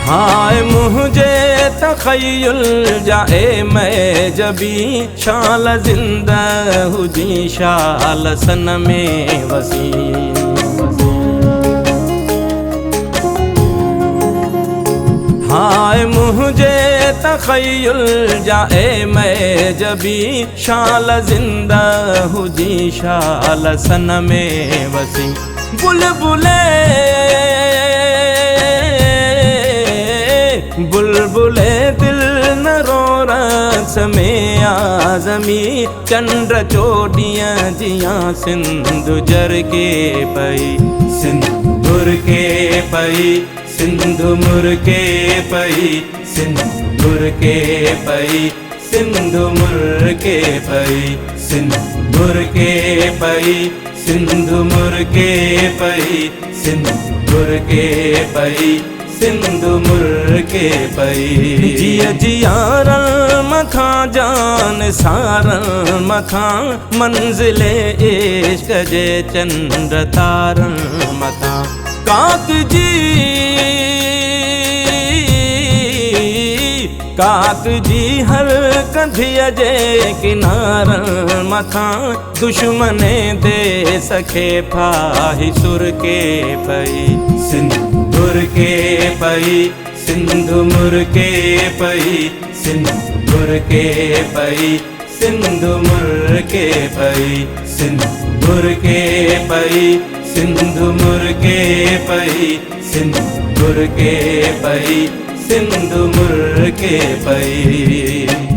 हाय मुझे तखय्युल जाए मैं जबी शाल जिंदा हुजी शाल सन में वसी। हाय मुझे तखय्युल जाए मैं जबी शाल जिंदा हुजी शाल सन में वसी। बुलबुले बुलबुले दिल न रो रस में आज़मी चंद्र चोटियाँ जियाँ सिंधु जर के पई सिंदूर के पई सिंधु मुर के पई सिंदूर के पई सिंधु मुर के पई सिंदूर के पई सिंधु मुर के पई सिंदूर के पई सिंधु मुर के पई। जिया जियारल मखा जान सारल मखा मंजिले इश्क जे चंद्र तारल मखा। काक जी हर कंधिया जे किनारल मखा दुश्मने दे सखे फाही सुर के पई सिंदूर के पई सिंधु मुर के पई सिंदूर के पई सिंधु मुर के पई सिंदूर के पई सिंधु मुर के पई सिंदूर के पई सिंधु मुर के पई।